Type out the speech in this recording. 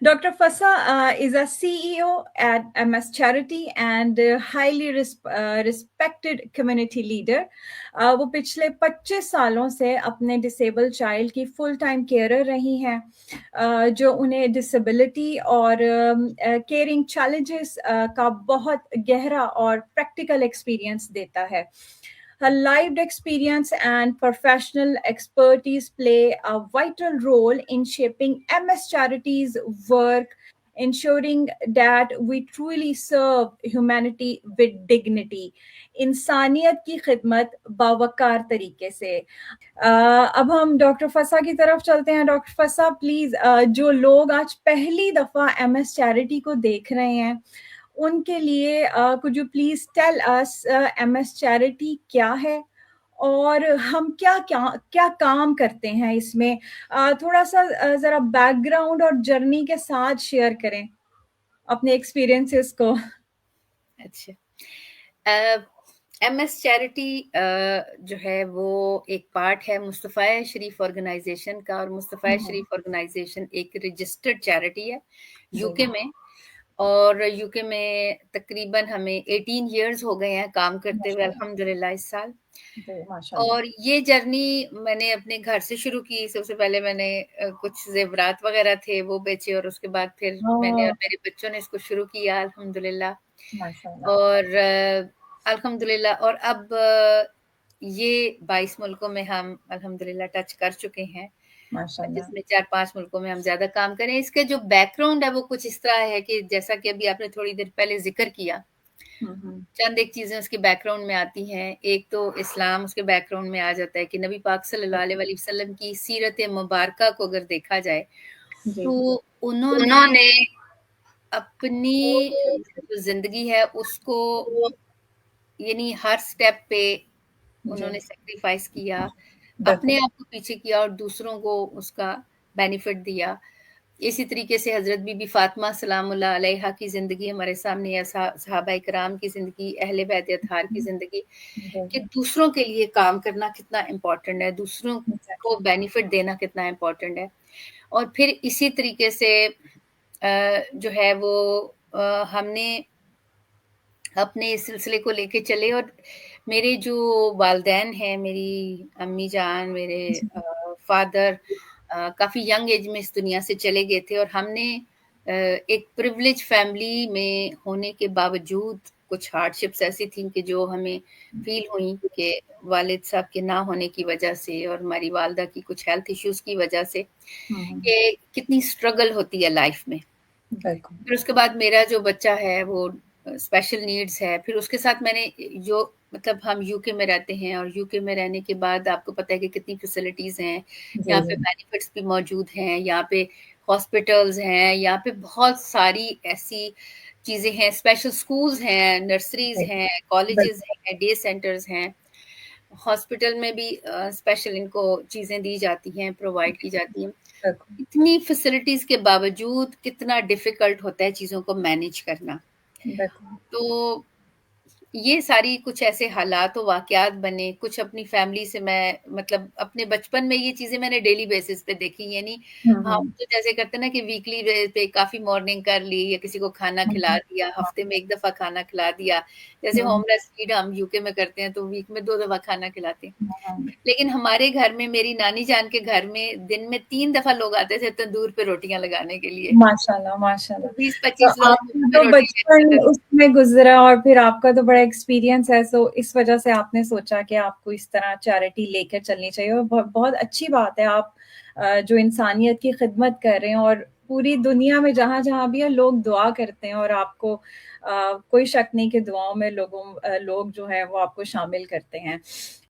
Dr. Fasa is a CEO at MS Charity and highly respected community leader. वो पिछले 25 सालों से अपने डिसेबल चाइल्ड की फुल टाइम केयरर रही हैं, जो उन्हें डिसेबिलिटी और केयरिंग चैलेंजेस का बहुत गहरा और प्रैक्टिकल एक्सपीरियंस देता है. Her lived experience and professional expertise play a vital role in shaping MS Charity's work, ensuring that we truly serve humanity with dignity. इंसानियत की खिदमत बावकार तरीके से. अब हम डॉक्टर फसा की तरफ चलते हैं. डॉक्टर फसा, प्लीज, जो लोग आज पहली दफा MS चैरिटी को देख रहे हैं, उनके लिए could you please tell us MS charity क्या है और हम क्या क्या क्या काम करते हैं इसमें. थोड़ा सा जरा बैकग्राउंड और जर्नी के साथ शेयर करें अपने एक्सपीरियंसेस को. अच्छा, MS चैरिटी जो है वो एक पार्ट है मुस्तफ़ा शरीफ ऑर्गेनाइजेशन का, और मुस्तफ़ा शरीफ ऑर्गेनाइजेशन एक रजिस्टर्ड चैरिटी है यूके में. और यूके में तकरीबन हमें 18 इयर्स हो गए हैं काम करते हुए, अल्हम्दुलिल्लाह, इस साल. और ये जर्नी मैंने अपने घर से शुरू की. सबसे पहले मैंने कुछ जेवरात वगैरह थे वो बेचे, और उसके बाद फिर मैंने और मेरे बच्चों ने इसको शुरू किया, अल्हम्दुलिल्लाह. और अल्हम्दुलिल्लाह, और अब ये 22 मुल्कों में हम अल्हम्दुलिल्लाह टच कर चुके हैं, जिसमें 4-5 मुल्कों में हम ज्यादा काम करें. इसके जो बैकग्राउंड है वो कुछ इस तरह है कि जैसा कि अभी आपने थोड़ी देर पहले जिक्र किया, चंद एक चीजें उसके बैकग्राउंड में आती हैं. एक तो इस्लाम उसके बैकग्राउंड में आ जाता है कि नबी पाक सल्लल्लाहु अलैहि वसल्लम की सीरत मुबारका को अगर देखा जाए तो उन्होंने अपनी जो जिंदगी है उसको, यानी हर स्टेप पे उन्होंने सेक्रीफाइस किया, अपने आप को पीछे किया और दूसरों को उसका बेनिफिट दिया. इसी तरीके से हजरत बीबी फातिमा सलामुल्लाह अलैहा की जिंदगी हमारे सामने है, सहाबा इकराम की जिंदगी, अहले बैत अतहार की जिंदगी, कि दूसरों के लिए काम करना कितना इम्पोर्टेंट है, दूसरों को बेनिफिट देना कितना इम्पोर्टेंट है. और फिर इसी तरीके से जो है वो हमने अपने इस सिलसिले को लेके चले. और मेरे जो वालदैन हैं, मेरी अम्मी जान, मेरे फादर काफ़ी यंग एज में इस दुनिया से चले गए थे, और हमने एक प्रिविलेज फैमिली में होने के बावजूद कुछ हार्डशिप्स ऐसी थी कि जो हमें फील हुई कि वालिद साहब के ना होने की वजह से और हमारी वालदा की कुछ हेल्थ इश्यूज की वजह से, कि कितनी स्ट्रगल होती है लाइफ में. फिर उसके बाद मेरा जो बच्चा है वो स्पेशल नीड्स है. फिर उसके साथ मैंने जो, मतलब हम यूके में रहते हैं, और यूके में रहने के बाद आपको पता है कि कितनी फैसिलिटीज हैं यहाँ पे, बेनिफिट्स भी मौजूद हैं यहाँ पे, हॉस्पिटल्स हैं यहाँ पे, बहुत सारी ऐसी चीजें हैं, स्पेशल स्कूल्स हैं, नर्सरीज हैं, कॉलेजेस हैं, डे सेंटर्स हैं. हॉस्पिटल में भी स्पेशल इनको चीजें दी जाती हैं, प्रोवाइड की जाती हैं. इतनी फैसिलिटीज के बावजूद कितना डिफिकल्ट होता है चीजों को मैनेज करना. तो ये सारी कुछ ऐसे हालात और वाकयात बने. कुछ अपनी फैमिली से मैं, मतलब अपने बचपन में ये चीजें मैंने डेली बेसिस पे देखी. यानी हम तो जैसे करते ना कि वीकली पे काफी मॉर्निंग कर ली, या किसी को खाना खिला दिया, हफ्ते में एक दफा खाना खिला दिया. जैसे होमलेस फीड हम यूके में करते हैं तो वीक में 2 दफा खाना खिलाते हैं. लेकिन हमारे घर में, मेरी नानी जान के घर में, दिन में 3 दफा लोग आते थे तंदूर पे रोटियां लगाने के लिए. माशाल्लाह माशाल्लाह. 20-25 तो आपका तो बचपन उसमें गुजरा और फिर आपका तो बड़ा एक्सपीरियंस है, सो इस वजह से आपने सोचा कि आपको इस तरह चैरिटी लेकर चलनी चाहिए. और बहुत अच्छी बात है, आप जो इंसानियत की खिदमत कर रहे हैं, और पूरी दुनिया में जहाँ जहाँ भी है लोग दुआ करते हैं, और आपको कोई शक नहीं कि दुआओं में लोग जो है वो आपको शामिल करते हैं.